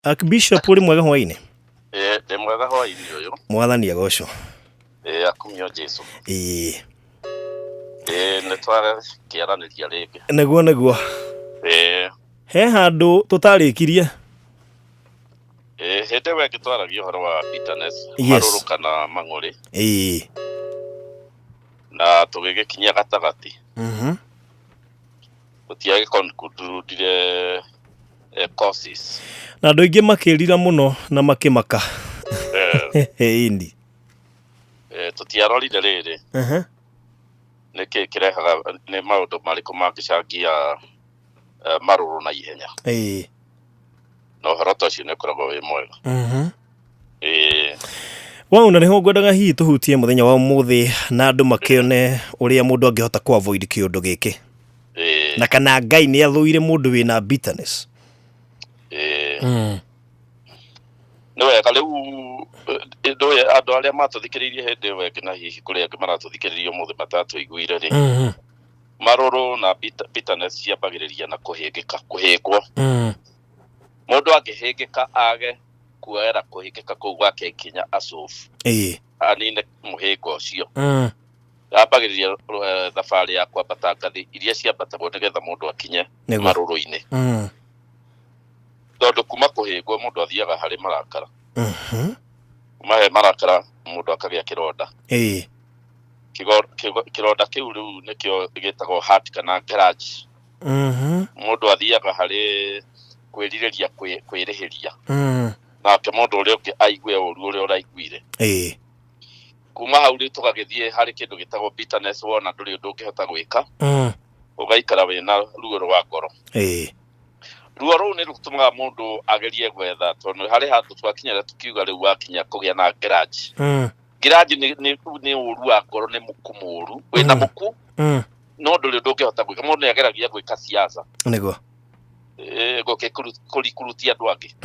Archbishop uri mwega hwaini? Ndi mwega hwaini uyu. Mwathani agocwo. Akumio Jesu. Nitwara kiaraniria ringi. Naguo. He handu tutarikirie. Hende we gitwaragia horo wa bitterness, Yes. kana mang'uri. Na tugigikinya gatagati. Gutiage concludire causes. Na andu aingi makirira muno na makimaka. Indi. Tutiarorire riri. Niki kirehaga ni maundu mariku mangicangia maruru na ihenya. No horoto ucio ni ukoragwo wi mwega. Wauna niho ngwendaga hihi tuhutie muthenya wa umuthi na andu makione uria mundu angihota ku avoid kiundu giki. Na kana Ngai ni athuire mundu wina bitterness. No wega riu ndoye andu aria matuthikiririe hindi weke na hihi kuria angi maratuthikiririe umuthi matatu iguire ri maruru na bitterness ciambagiriria na kuhingwo. Mundu angihingika age kuera kuhingika kuu gwake ikinya acubu anine muhingo ucio ambagiriria thabari ya kwambata ngathi iria ciambatagwo nigetha mundu akinye maruru-ini. Tondu kuma kuhingwo mundu athiaga hari marakara. Mahe marakara mundu akagia kironda. Kironda kiu riu nikio gitagwo heart kana garage. Mundu athiaga hari kwiririria kwirihiria. Nake mundu uria ungi aigue uru uria uraiguire. Kuma hau riu tugagithie hari kindu gitagwo bitterness, wona nduri undu ungihota gwika. Ugaikara wina ruo rwa ngoro. Ruo ruu ni rutumaga mundu agerie gwetha, tondu hari handu twakinyira tukiuga riu wakinya kugia na garage. Garage ni uru wa ngoro, ni muku muru wina muku. No nduri undu ungihota gwika. Mundu ni ageragia gwika siasa niguo goke kurikurutia andu angi.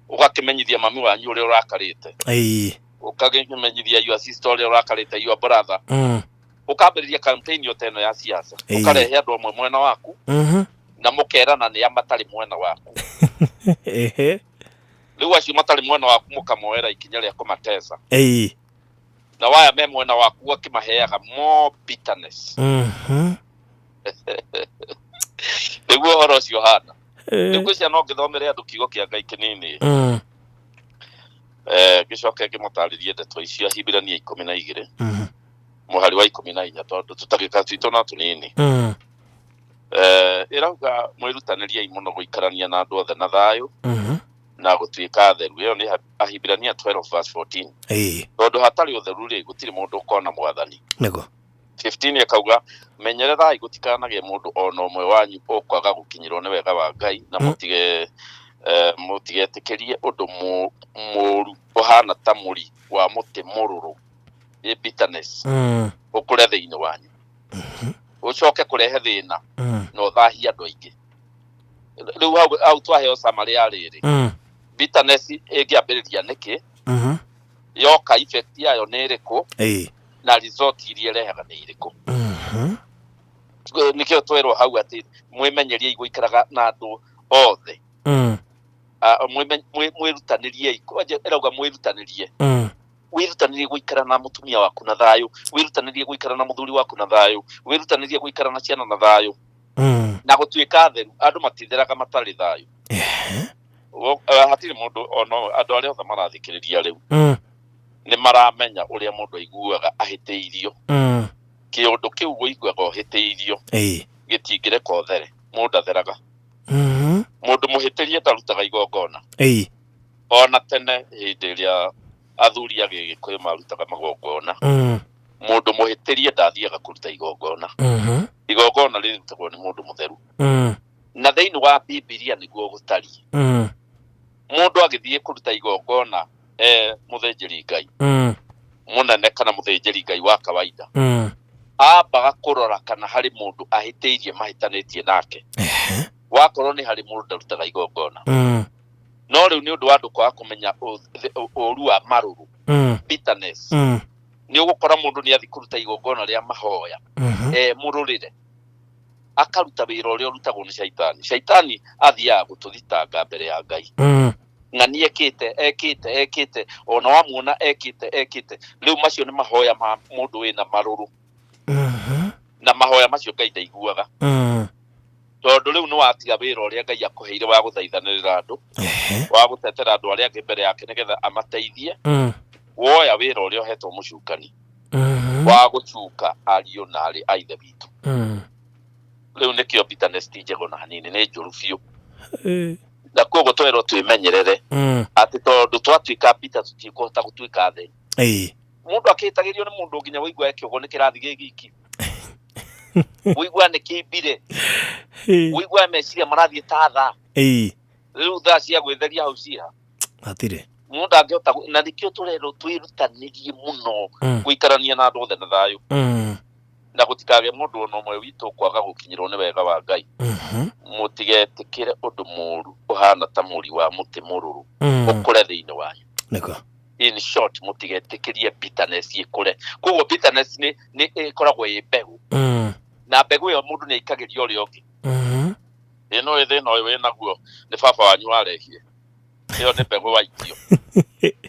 Ugakimenyithia mami wanyu uria urakarite. Ukagimenyithia your sister uria urakarite, your brother. Ukambiriria campaign yo teno ya siasa. Ukarehe andu amwe mwena waku. Na mukerana ni amatari mwena waku. Riu acio matari mwena waku mukamoera ikinya ria kumatesa. Na waya me mwena waku akimaheaga more bitterness. Niguo horo ucio hana. Niguo cia no ngithomere andu kiugo kia Ngai kinini. Gicoke ngimutaririe ndeto icio Hibirania 12 muhari wa 14 tondu tutagika twito na tunini. Irauga mwirutaniria muno guikarania na andu othe na thayu na gutwika theru. Iyo ni Hibirania 12:14. Tondu hatari utheru ri gutiri mundu ukona mwathani. Nego 15 akauga menyerera gutikanage mundu ona umwe wanyu ukwaga gukinyirwo ni wega wa Ngai, na mutigetikirie undu muru uhana ta muri wa muti mururu, bitterness ukure thiini wanyu. Ucoke kurehe thina na uthahia andu aingi. Riu au twaheo Samaria riri bitterness ingiambiriria niki, yoka effect yayo ni iriku, na result iria irehaga ni iriku. Nikio twerwo hau ati mwimenyerie guikaraga na andu othe. Mwirutanirie irauga mwirutanirie. Wirutanirie guikara na mutumia waku na thayu, wirutanirie guikara na muthuri waku na thayu, wirutanirie guikara na ciana na thayu. Na gutwika theru. Andu matitheraga matari thayu. Hatiri mundu ono andu aria othe marathikiriria riu ni maramenya uria mundu aiguaga ahiteirio. Kiundu kiu guiguaga uhiteirio gitingireka uthere. Mundu atheraga. Mundu muhitirie tarutaga igongona. Ona tene hindi iria athuri agigikuyu marutaga magongona. Mundu muhitirie ndathiaga kuruta igongona. Igongona rirutagwo ni mundu mutheru. Na thiini wa Biblia niguo gutari. Mundu agithie kuruta igongona muthenjeri Ngai munene kana muthenjeri Ngai wa kawaida ambaga kurora kana hari mundu ahiteirie mahitanitie nake. Wakorwo ni hari mundu ndarutaga igongona. No riu ni undu wa andu kwa kumenya uru wa maruru, bitterness, ni ugukora mundu ni athi kuruta igongona ria mahoya mururire akaruta wĩra ũrĩa ũrutagwo nĩ shaitani. Shaitani athiaga gũtũthitanga mbere ya Ngai. Na nĩ ekĩte ona wamuona ekĩte rĩu macio nĩ mahoya ma mũndũ wĩna marũrũ. Na mahoya macio Ngai ndaiguaga. Tondũ rĩu nĩ watiga wĩra ũrĩa Ngai akũheire wa gũthaithanĩrĩra andũ, wa gũtetera andũ arĩa angĩ mbere yake nĩgetha amateithie. Woya wĩra ũrĩa ũhetwo mũcukani wa gũcuka ariũ na arĩ a Ithe witũ. Rĩu nĩkĩo bitterness ti njega na hanini, nĩ njũru biũ. Na koguo twerwo twĩmenyerere atĩ tondũ twatuĩka bitter tũtikũhota gũtuĩka thĩ. Mũndũ akĩtagĩrio nĩ mũndũ nginya wĩigua kĩogo nĩ kĩrathi gĩgiki. Wĩigua nĩ kĩmbire. Wĩigua meciria marathiĩ ta thaa. Rĩu thaa cia gwĩtheria hau ciha. Hatirĩ. Mũndũ angĩhota, na nĩkĩo tũrerwo twĩrutanĩrie mũno gũikarania na andũ othe na thayũ. Na gũtikagĩe mũndũ ona ũmwe witũ kwaga gũkinyĩrwo nĩ wega wa Ngai. Mũtigetĩkĩre ũndũ mũũru ũhana ta mũri wa mũtĩ mũrũrũ ũkũre thĩinĩ wanyu. In short, mũtigetĩkĩrie bitterness ĩkũre. Koguo bitterness nĩ ĩkoragwo ĩ mbegũ. Na mbegũ ĩyo mũndũ nĩ aikagĩria ũrĩa ũngĩ. Ĩno thĩna ũyũ wĩnaguo nĩ baba wanyu warehire. Ĩyo nĩ mbegũ waikio.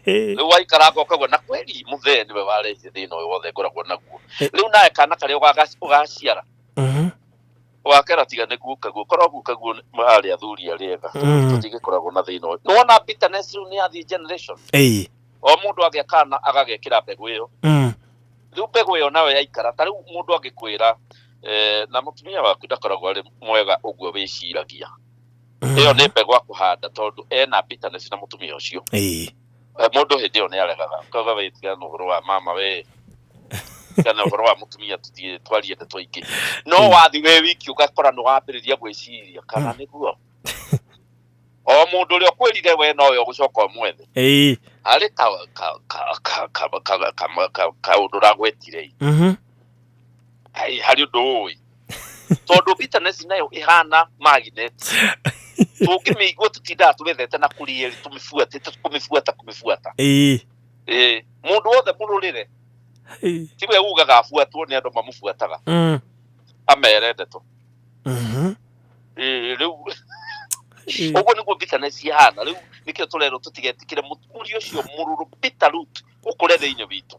Rĩu waikaranga ũkauga na kweli mũthee nĩwe warehire thĩna ũyũ wothe ngoragwo naguo. Rĩu nawe kana karĩa ũgaciara. Wakera tiga nĩ gukaguo, korwo gukaguo harĩa athuri arĩega. Tũtigĩkoragwo na thĩna ũyũ. Nĩwona bitterness rĩu nĩ yathi generation. O mũndũ agĩakana agagekĩra mbegũ ĩyo. Rĩu mbegũ ĩyo nawe yaikara, ta rĩu mũndũ angĩkwĩra na mũtumia waku ndakoragwo arĩ mwega ũguo wĩciragia. Ĩyo nĩ mbegũ akũhanda tondũ ena bitterness na mũtumia ũcio. Mũndũ hĩndĩ ĩyo nĩ aregaga. Kauga we tiga na ũhoro wa mama we. Kana ũhoro wa mũtumia twarie ndeto ingĩ. No wathi we wiki ũgakora nĩ wambĩrĩria gwĩciria kana nĩguo. O mũndũ ũrĩa ũkwĩrire we nowe ũgũcoka ũmwethe. Arĩ kaũndũ ũragwetire. Harĩ ũndũ ũĩ. Tondũ bitterness nayo ĩhana magnet. Tũngĩmĩigua tũtindaga tũmĩthete na kũrieri kũmĩbuata. Mũndũ wothe mũrũrĩre. Tiwe ugaga abuatwo nĩ andũ mamũbuataga. Amere ndeto. Rĩu ũguo nĩguo bitterness ihana. Rĩu nĩkĩo tũrerwo tũtigetĩkĩre mũri ũcio mũrũrũ bitter root ũkũre thĩinĩ witũ.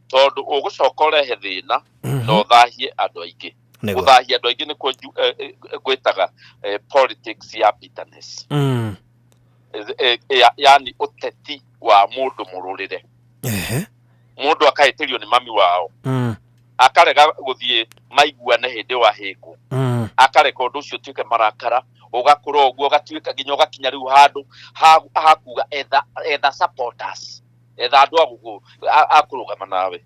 Tondũ ũgũcoka ũrehe thĩna na ũthahie andũ aingĩ. Gũthahia andũ aingĩ nĩkuo gwĩtaga politics ya bitterness. Yani ũteti wa mũndũ mũrũrĩre. Mũndũ akahĩtĩrio nĩ mami wao. Akarega gũthiĩ maiguane hĩndĩ wa hĩkũ. Akareka ũndũ ũcio ũtuĩke marakara. Ũgakũra ũguo ũgatuĩka nginya ũgakinya rĩu handũ hakuga etha supporters. Etha andũ akũrũgama nawe.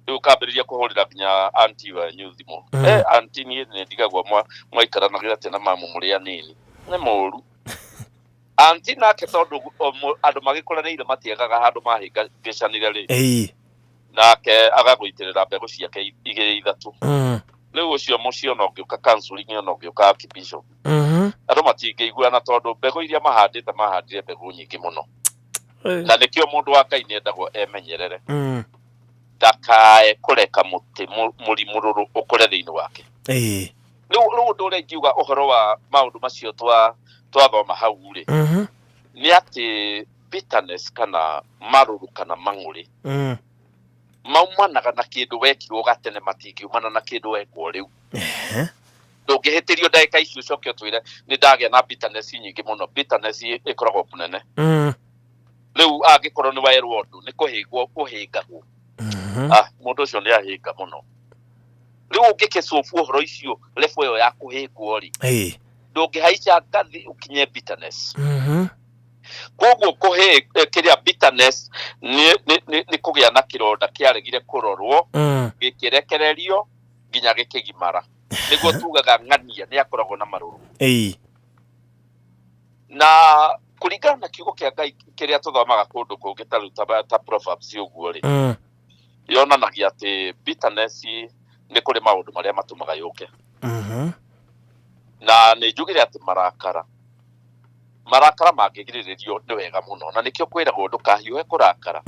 Rĩu ũkambĩrĩria kũhũrĩra nginya anti wanyu thimũ. Anti niĩ nĩ ndigagwo mwaikaranagira tena mamu mũrĩ anini. Nĩ mũũru. Anti nake tondũ andũ magĩkũranĩire matiagaga handũ mahĩngĩcanire rĩ. Nake agagũitĩrĩra mbegũ ciake igĩrĩ ithatũ. Rĩu ũcio mũciĩ ona ũngĩũka counseling ona ũngĩũka archbishop. Andũ matingĩiguana tondũ mbegũ iria mahandire mbegũ nyingĩ mũno. Na nĩkĩo mũndũ wa Ngai nĩendagwo emenyerere. Ndakae kũreka mũri mũrũrũ ũkũre thĩinĩ wake. Rĩu ũndũ ũrĩa ingiuga ũhoro wa maũndũ macio twathoma hau rĩ. Nĩ atĩ bitterness kana marũrũ kana mang'ũrĩ. Maumanaga na kĩndũ wekirwo gatene matingiumana na kĩndũ wekwo rĩu. Ndũngĩhĩtĩrio ndagĩka icio ũcoke ũtwĩre nĩ ndagĩa na bitterness nyingĩ mũno. Bitterness ĩkoragwo kũnene. Rĩu angĩkorwo nĩ werwo ũndũ nĩ kũhĩngwo ũhĩngagwo. Mũndũ ũcio nĩ ahĩnga mũno. Rĩu ũngĩkĩcobu ũhoro icio level ĩyo ya kũhĩngwo rĩ. Ndũngĩhaica ngathĩ ũkinye bitterness. Koguo kĩrĩa bitterness nĩ kũgĩa na kĩronda kĩaregire kũrorwo. Gĩkĩrekererio nginya gĩkĩgimara. Nĩguo tugaga ng'ania nĩ akoragwo na marũrũ. Na kũringana na kiugo kĩa Ngai kĩrĩa tũthomaga kũndũ kũngĩ ta Proverbs ũguo rĩ. Yonanagia atĩ bitterness nĩ kũrĩ maũndũ marĩa matũmaga yũke. Na nĩ njugire atĩ marakara mangĩgirĩrĩrio nĩ wega mũno. Na nĩkĩo kwĩragwo ndũkahiũhe kũrakara.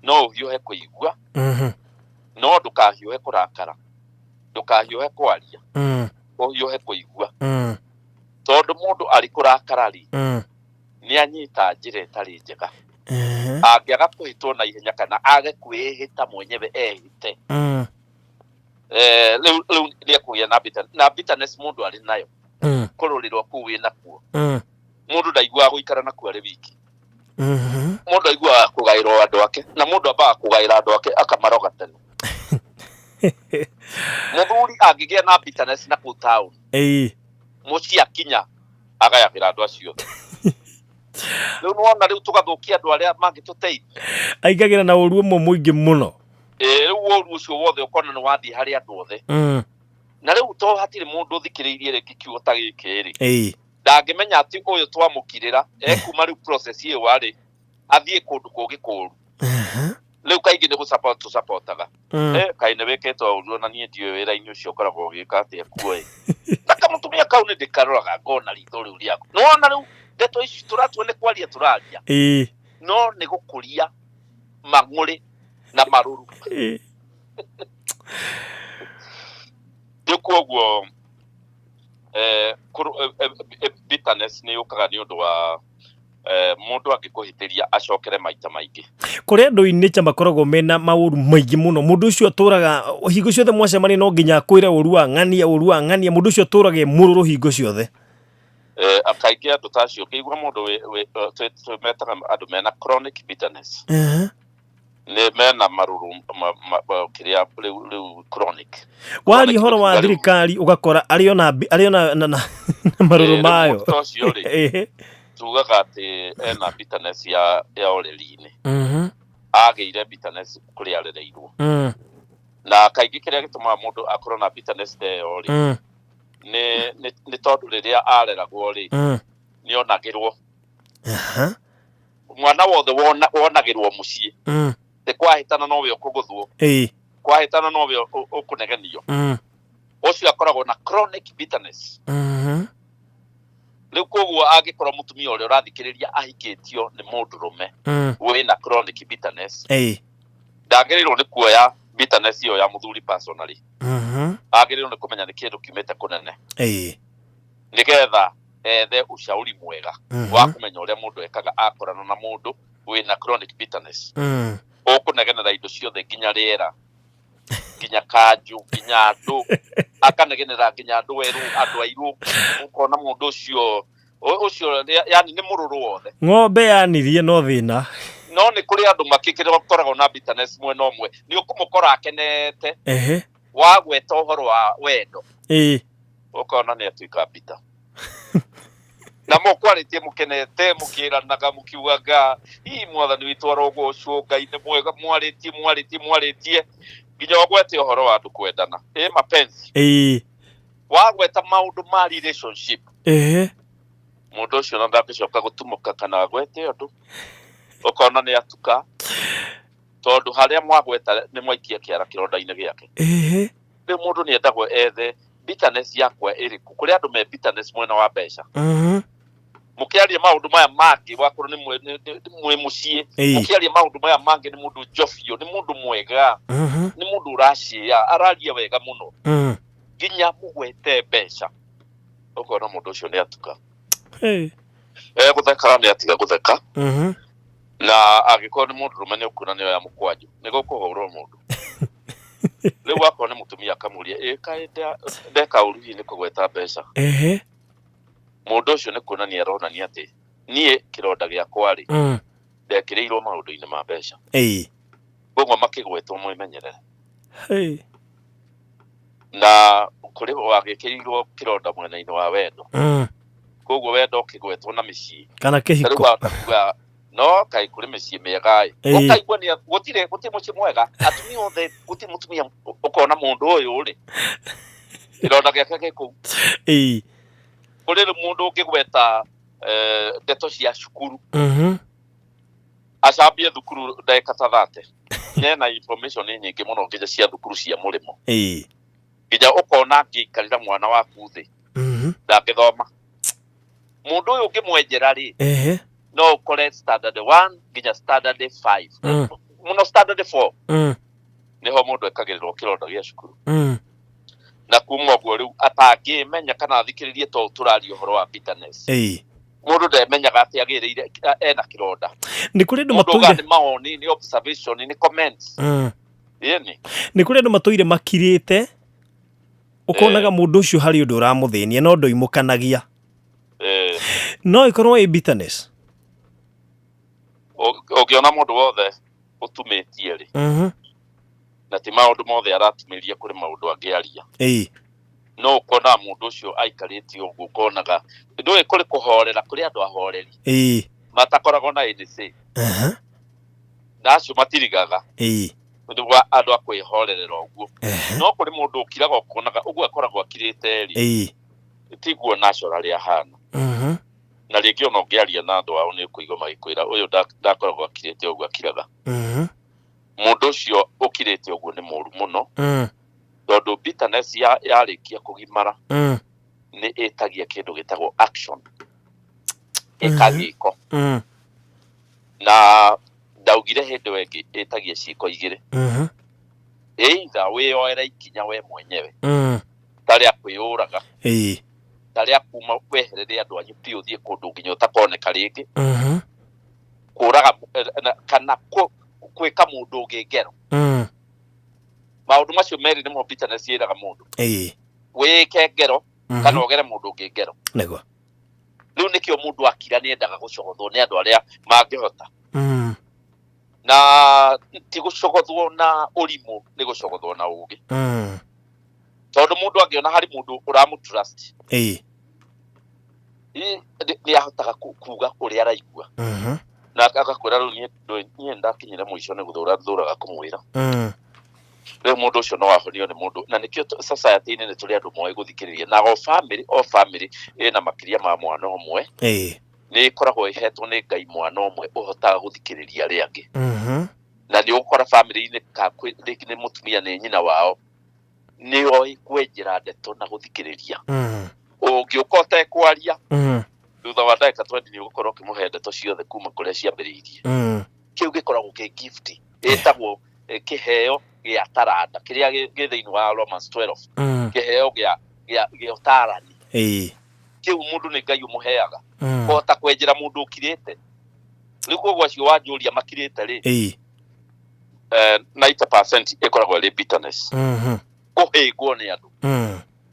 No ũhiũhe kũigua. No ndũkahiũhe kũrakara. ndukahiũhe kwaria ũhiũhe kũigua tondũ mũndũ arĩ kũrakarari nĩ anyita njĩra ĩtarĩ njega angĩaga kũhĩtwo na ihenya kana age kwĩhĩta mwenyewe ehĩte rĩu nĩ ekũgĩa na bitterness mũndũ arĩ nayo kũrũrĩrwo kũu wĩ nakuo mũndũ ndaiguaga gũikara nakuo arĩ wiki mũndũ aiguaga kũgaĩrwo andũ ake na mũndũ ambaga kũgaĩra andũ ake akamaroga tene mũthuri angĩgĩa na bitterness na kũu town mũciĩ akinya agayagĩra andũ acio rĩu nĩwona rĩu tũgathũkia andũ arĩa mangĩtũteithia aingagĩra na ũru ũmwe mũingĩ mũno rĩu ũru ũcio wothe ũkona nĩ wathiĩ harĩ andũ othe na rĩu to hatirĩ mũndũ ũthikĩrĩirie rĩngĩ kiugo ta gĩkĩ ndangĩmenya atĩ ũyũ twamũkirĩra ekuma rĩu process ĩyo arĩ athiĩ kũndũ kũngĩ kũũru rĩu kaingĩ nĩ tũsapotaga kaĩ nĩ wĩkĩtwo ũguo na niĩ ndiũĩ wĩra-inĩ ũcio ũkoragwo ũgĩka atĩa kuoĩ na kamũtumia kau nĩ ndĩkaroraga ngona ritho rĩu rĩaku nĩwona rĩu ndeto ici tũratua nĩ kwaria tũraria no nĩ gũkũria mang'ũrĩ na marũrũ rĩu kuoguo bitterness nĩ yũkaga nĩ ũndũ wa mũndũ angĩkũhĩtĩria acokere maita maingĩ kũrĩa andũ-inĩ makoragwo mena maũru maingĩ mũno mũndũ ũcio atũraga hingo ciothe mwacemania no nginya akwĩre ũru wa ng'ania mũndũ ũcio atũraga mũrũrũ hingo ciothe kaingĩ andũ ta acio ngĩigua mũndũ twĩmetaga andũ mena chronic bitterness nĩ mena marũrũ kĩrĩa rĩu chronic waria ũhoro wa thirikari ũgakora arĩ na marũrũ mayo tugaga atĩ ena bitterness ya ũreri-inĩ agĩire bitterness kũrĩa arereirwo na kaingĩ kĩrĩa gĩtũmaga mũndũ akorwo na bitterness ta ĩyo rĩ nĩ tondũ rĩrĩa areragwo rĩ nĩ onagĩrwo mwana wothe wonagĩrwo mũciĩ tĩ kwahĩtana nowe ũkũgũthwo kwahĩtana nowe ũkũnegenio ũcio akoragwo na chronic bitterness rĩu koguo angĩkorwo mũtumia ũrĩa ũrathikĩrĩria ahikĩtio nĩ mũndũrũme wĩna chronic bitterness ndagĩrĩirwo nĩ kuoya bitterness ĩyo ya mũthuri personally agĩrĩirwo nĩ kũmenya nĩ kĩndũ kiumĩte kũnene nĩgetha ethe ushauri mwega wa kũmenya ũrĩa mũndũ ekaga akorana na mũndũ wĩna chronic bitterness ũkũnegenera indo ciothe nginya rĩera nginya kanjũ nginya andũ akanegenera nginya andũ airũ ũkona mũndũ ũcio yani nĩ mũrũrũ wothe ng'ombe yanirie no thĩna no nĩ kũrĩ andũ makĩkoragwo na bitterness mwena ũmwe nĩ ũkũmũkora akenete wagweta ũhoro wa wendo ũkona nĩ atuĩka bitter na mũkwarĩtie mũkenete mũkĩranaga mũkiugaga mwathani witũ arogocwo Ngai nĩ mwega mwarĩtie nginya wagwete ũhoro wa andũ kwendana mapenzi wagweta maũndũ ma relationship mũndũ ũcio na ndangĩcoka gũtumũka kana agwete ũndũ ũkona nĩ atuka tondũ harĩa mwagweta nĩ mwaikia kĩara kĩronda-inĩ gĩake rĩu mũndũ nĩ endagwo ethe bitterness yakwa ĩrĩkũ kũrĩ andũ me bitterness mwena wa mbeca mũkĩaria maũndũ maya mangĩ wakorwo nĩ mwĩ mũciĩ mũkĩaria maũndũ maya mangĩ nĩ mũndũ njofio nĩ mũndũ mwega nĩ mũndũ ũracĩa araria wega mũno nginya mũgwete mbeca ũkona mũndũ ũcio nĩ atuka gũtheka nĩ atiga gũtheka na angĩkorwo nĩ mũndũrũme nĩ ũkuona nĩyo ya mũkwanjũ nĩ gũkũhũrwo mũndũ rĩu akorwo nĩ mũtumia akamũria kaĩ ndeka ũru hihi nĩ kũgweta mbeca mũndũ ũcio nĩ kuonania aronania atĩ niĩ kĩronda gĩakwa rĩ ndekĩrĩirwo maũndũ-inĩ ma mbeca koguo makĩgwetwo mwĩmenyerere na kũrĩ wagĩkĩrĩirwo kĩronda mwena-inĩ wa wendo koguo wendo ũkĩgwetwo na mĩciĩ kana kĩhiko no kaĩ kũrĩ mĩciĩ mĩega ũkaigua nĩ gũtirĩ mũciĩ mwega atumia othe gũtirĩ mũtumia ũkona mũndũ ũyũ rĩ kĩronda gĩake gĩkũu kũrĩ mũndũ ũngĩgweta ndeto cia cukuru acambie thukuru ndagĩka ta 30 nena information nyingĩ mũno nginya cia thukuru cia mũrĩmo nginya ũkona ngĩikarĩra mwana waku thĩ ndangĩthoma mũndũ ũyũ ũngĩmwenjera rĩ no ũkore standard 1 nginya standard 5 mũno standard 4 nĩho mũndũ ekagĩrĩrwo kĩronda gĩa cukuru na kuma guo riu atangimenya kana athikiririe to turario horo wa bitterness mundu ndemenyaga ati agirire ena kironda ni kuri ndu matuire ni maoni ni observation ni comments ni kuri ndu matuire makirite ukonaga mundu ucio hari undu uramuthinia no ndoimukanagia no ikorwo i bitterness ogiona mundu wothe utumitie ri na ti maundu mothe aratumiria kuri maundu angiaria no ukona mundu ucio aikarite uguo konaga ndui kuri kuhorera kuri andu ahoreri matakoragwo na NC na acio matirigaga ndu wa andu akwihorerera uguo no kuri mundu ukiraga ukonaga uguo akoragwo akirite ri tiguo naturally ahana na ringi ono ngiaria na andu ao ni kuigwa magikwira uyu ndakoragwo akirite uguo akiraga mundu ucio ukirite uguo ni muru muno tondu bitterness yarikia kugimara ni itagia kindu gitagwo action ikagiko na ndaugire hindu wengi itagia ciko igire either wioera ikinya we mwenyewe tari akwiyuraga tari akuma weherere andu anyu ti uthie kundu nginya utakoneka ringi kuraga kana kwika mundu ngingero maundu macio meri nimo bitterness yiraga mundu wike ngero kana ogere mundu ngingero nego riu nikio mundu akira ni endaga gucogothwo ni andu aria mangihota na ti gucogothwo na urimu ni gucogothwo na ugi tondu mundu angiona hari mundu uramutrust ni ahotaga kuga uria araigua na akakwira riu nie ndakinyire muico ni guthuraga kumwira riu mundu ucio no ahonio ni mundu na nikio society ni tuli andu moe guthikiriria na o family ina makiria ma mwana omwe ni ikoragwo ihetwo ni Ngai mwana omwe uhotaga guthikiriria ri angi na ni ukora family ni kakwiriki ni mutumia ni nyina wao ni oi kwenjira ndeto na guthikiriria ungiukote kwaria thutha wa ndagika 20 ni ugukorwo kimuhe ndeto ciothe kuma kuria ciambiriirie kiu gikoragwo ki gift etagwo kiheo gia taranda kiria gi thiini wa Romans 12 kiheo gia utarani kiu mundu ni Ngai umuheaga kota kwenjera mundu ukirite riku gwacio wanjuria makirite ri 90% ikoragwo ri bitterness kuhingwo ni andu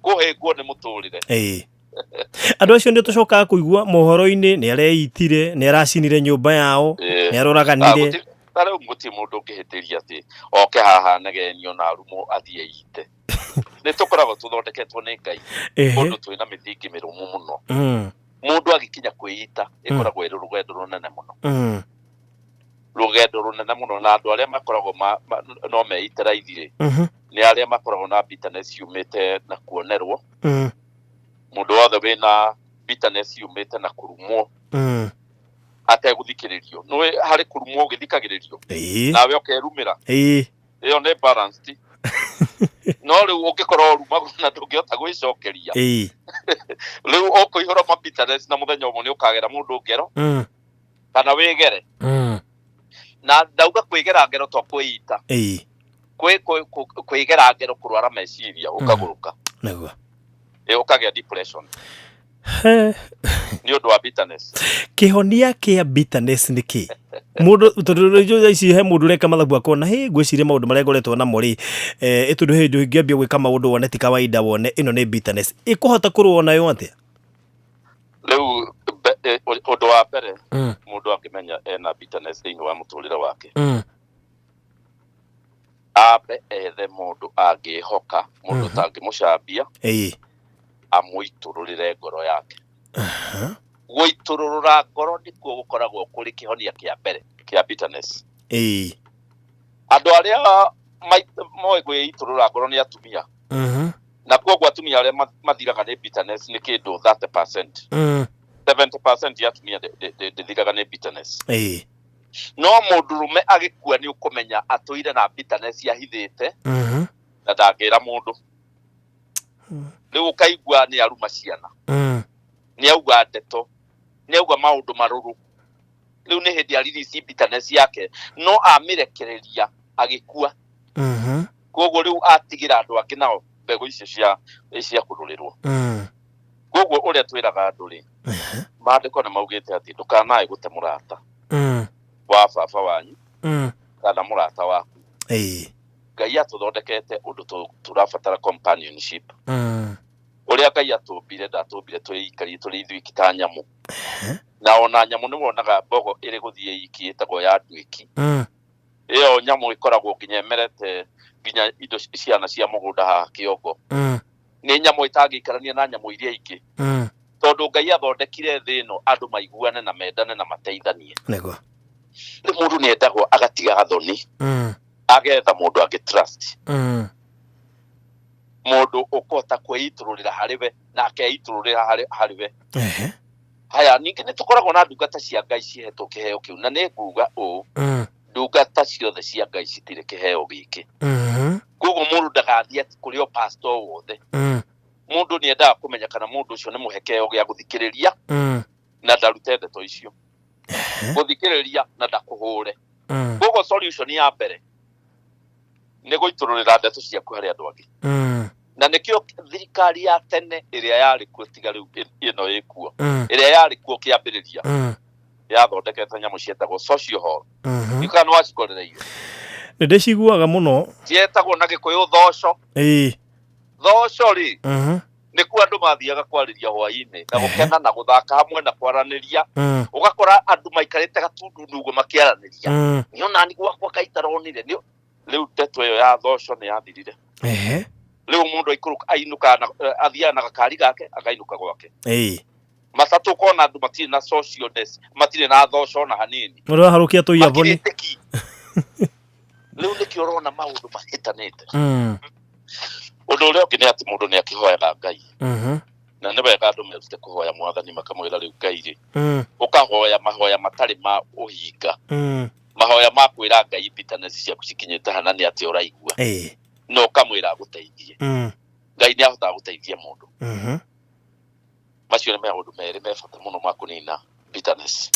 kuhingwo ni muturire andu acio ndio tucokaga kuigua mohoro-ini ni areitire ni aracinire nyumba yao ni aroraganire tare muti mundu ngihitiria ati oke haha negenio na rumo athie ite ni tukoragwo tuthondeketwo ni Ngai mundu twina mithingi mirumu muno mundu agikinya kwiita ikoragwo iri rugendo runene muno rugendo runene muno na andu aria makoragwo no meitira ithire ni aria makoragwo na bitterness yumite na kuonerwo mundu wothe wina bitterness yumite na kurumwo ate guthikiririo no hari kurumwo ugithikagiririo nawe okerumira iyo ni balanced no riu ungikorwo ruma na ndungihota gwicokeria riu ukuihura ma bitterness na muthenya umwe ni ukagera mundu ngero kana wigere na ndauga kwigera ngero to kwiita kwigera ngero kurwara meciria ukaguruka naguo ukagea depression ni undu wa bitterness kihonia kia bitterness ni ki mundu tondu ici he mundu reka mathabu akona he ngwiciria maundu maria ngoretwo namo ri itundu he ndu ngiambia gwika maundu wone ti kawaida wone ino ni bitterness ikuhota kurwo nayo atia riu undu wa mbere mundu akimenya ena bitterness thiini wa muturire wake abe ethe mundu angihoka mundu tangimucambia amuitururire ngoro yake guitururura ngoro nikuo gukoragwo kuri kihonia kia mbere kia bitterness andu aria moe guitururura ngoro ni atumia na kuo atumia aria mathiraga ni bitterness ni kindu 30% 70% ya atumia ndithiraga ni bitterness no mundurume agikua ni ukumenya atuire na bitterness yahithite na ndagira mundu riu kaigua ni aruma ciana ni auga ndeto ni auga maundu maruru riu ni hindi aririci bitterness yake no amirekereria agikua koguo riu atigira andu angi nao mbegu icio cia kururirwo koguo uria twiraga andu ri maandiko ni maugite ati ndukanae gute murata wa baba wanyu kana murata waku Ngai atuthondekete undu turabatara companionship uria Ngai atumbire ndatumbire twikari turi ithui kita nyamu na ona nyamu ni wonaga mbogo iri guthie iki itagwo ya ndwiki iyo nyamu ikoragwo nginyemerete nginya indo ciana cia mugunda ha kiongo ni nyamu itangikarania na nyamu iria ingi tondu Ngai athondekire thi ino andu maiguane na mendane na mateithanie nego ni mundu ni endagwo agatiga gathoni agetha mundu angitrust mundu ukota kwiitururira hariwe na akeitururira hariwe haya ningi ni tukoragwo na ndungata cia Ngai cihetwo kiheo kiu na ni nguga u ndungata ciothe cia Ngai citire kiheo giki koguo mundu ndagathie kuri o pastor wothe mundu ni endaga kumenya kana mundu ucio ni muhekeo gia guthikiriria na ndarute ndeto icio guthikiriria na ndakuhure koguo solution ya mbere ni guitururira ndeto ciaku hari andu angi na nikio thirikari ya tene iria yari kuo tiga riu ino ikuo iria yari kuo kiambiriria yathondekete nyamu cietagwo social hall ikana wacikorereire ndiciguaga muno cietagwo na Gikuyu thosho thosho ri nikuo andu mathiaga kwariria hwaini na gukena na guthaka hamwe na kwaraniria ugakora andu maikarite gatundu nugo makiaraniria ni ona ni gwakwa kaitaronire ni riu ndeto iyo ya thosho ni yathirire riu mundu ainuka na athia na gakari gake akainuka gwake matatu kona andu matire na socialness matire na thosho na hanini ro harukia to yavoni riu nikio rona maundu mahitanite undu uria ungi ni ati mundu ni akihoyaga Ngai na ni wega andu merute kuhoya mwathani makamwira riu Ngai ri ukahoya mahoya matari ma uhinga mahoya ma kwira Ngai bitterness ciaku cikinyite hana ni ati uraigua no kamwira guteithie Ngai ni ahota guteithia mundu macio ni maundu meri me bata muno ma kunina bitterness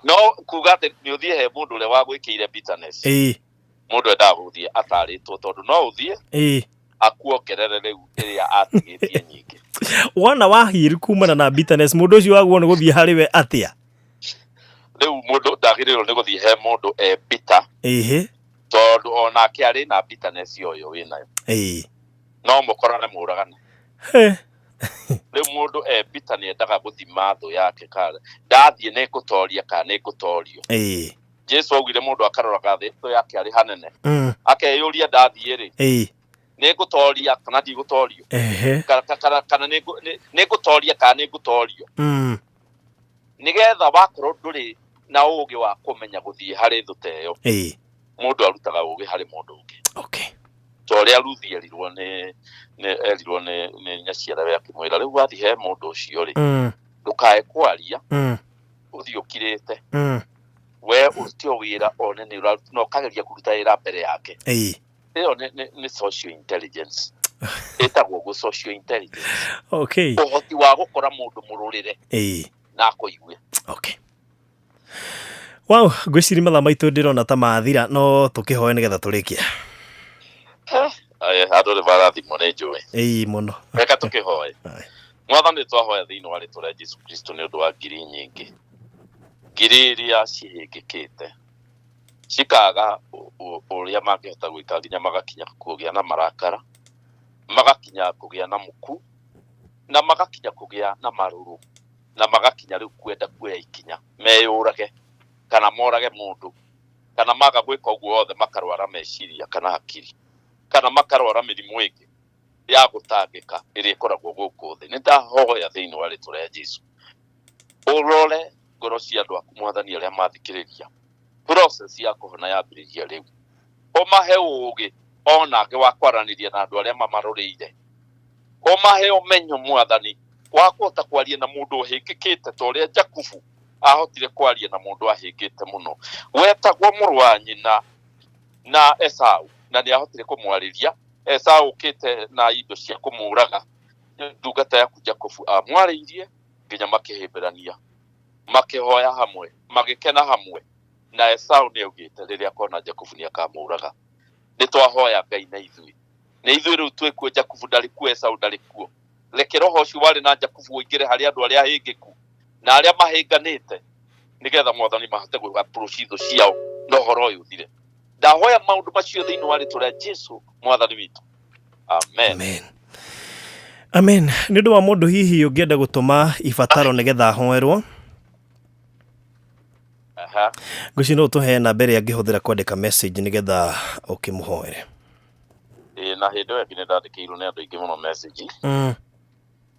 no kuga ati ni uthie he mundu uria wa gwikire bitterness mundu enda guthie ataritwo tondu no uthie akuongerere riu iria atigitie nyingi wana wahiri kumana na bitterness mundu ucio wagwo ni guthie hariwe atia riu mundu ndagiriro ni guthie he mundu bitter tondu ona kiari na bitterness yoyo winayo no mukorane muragane riu mundu bitter ni endaga guthima thu yake kale ndathie ni gutoria kana ni gutorio Jesu augire mundu akaroraga thi thu yake ari hanene akeyuria ndathie ri ni gutoria kana ndi gutorio kana ni gutoria kana ni gutorio nigetha wakorwo nduri na ugi wa kumenya guthie hari thu teyo mundu arutaga ugi hari mundu ungi toria ruthi erirwo ni nyaciara yake mwira riu wathi he mundu ucio ri ndukae kwaria uthi ukirite we utio wira one ni no kageria kuruta ira mbere yake iyo ni social intelligence etagwo go social intelligence uhoti wa gukora mundu mururire na kuigwe wow gwiciri mathaa maitu ndirona ta mathira no tukihoe nigetha turikia andu ni barathimo ni njui muno reka tukihoe mwathani twahoya thiini wa ritwa ria Jesu Kristo ni undu wa ngiri nyingi ngiri iria cihingikite cikaga uria mangihota gwika nginya magakinya kugia na marakara magakinya kugia na muku na magakinya kugia na maruru na magakinya riu kwenda kuoya ikinya meyurage kana morage mundu kana maga gwika uguo othe makarwara meciria kana hakiri kana makarwara mirimu ingi ya gutangika iria ikoragwo guku thi ni ndahoya thiini wa ritwa ria Jesu urore ngoro cia andu aku mwathani aria mathikiriria process ya kuhona yambiriria riu umahe ugi onake wa kwaraniria na andu aria mamaruriire umahe umenyo mwathani wa kuhota kwaria na mundu uhingikite ta uria Jakubu ahotire kwaria na mundu ahingite muno wetagwo muru wa nyina na Esau na ni ahotire kumwariria Esau ukite na indo cia kumuraga ndungata yaku Jakubu amwaririe nginya makihimberania makihoya hamwe magikena hamwe na Esau ni augite riria kona Jakubu ni akamuraga ni twahoya Ngai na ithui nä ithuä rä u twä kuo Jakubu ndarä kuo Esau ndarä kuo reke roho ũcio warĩ na Jakubu ũingĩre harĩ andũ arĩa ahĩngĩku na arĩa mahĩnganĩte nĩgetha Mwathani mahote gũga approach thũ ciao na ũhoro ũyũ ũthire. Ndahoya maũndũ macio thĩinĩ wa rĩĩtwa rĩa Jesũ Mwathani witũ. Amen. Amen. Amen. Nĩ ũndũ wa mũndũ hihi ũngĩenda gũtũma ibataro nĩgetha ahoerwo, ngwĩciria no ũtũhe namba ĩrĩa angĩhũthĩra kwandĩka message nĩgetha ũkĩmũhoere. Na hĩndĩ ĩyo nĩ ndandĩkĩirwo nĩ andũ aingĩ mũno message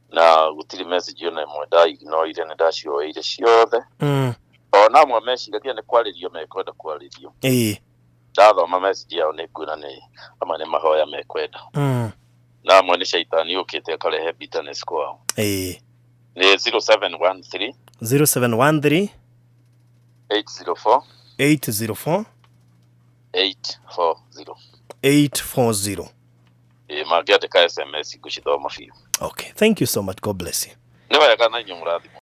na gũtirĩ message ona ĩmwe ndaignoire, nĩ ndacioeire ciothe. Ona amwe meciragia nĩ kwarĩrio mekwenda kwarĩrio. Ndathoma message yao nĩ nguona nĩ amwe nĩ mahoya mekwenda. Na amwe nĩ caitani yũkĩte akarehe bitterness kwao. Nĩ 0713 0713 804 804 840 840. Mangĩandĩka SMS ngũcithoma biũ. Okay, thank you so much. God bless you. Nĩ wega na inyuĩ mũrathimwo.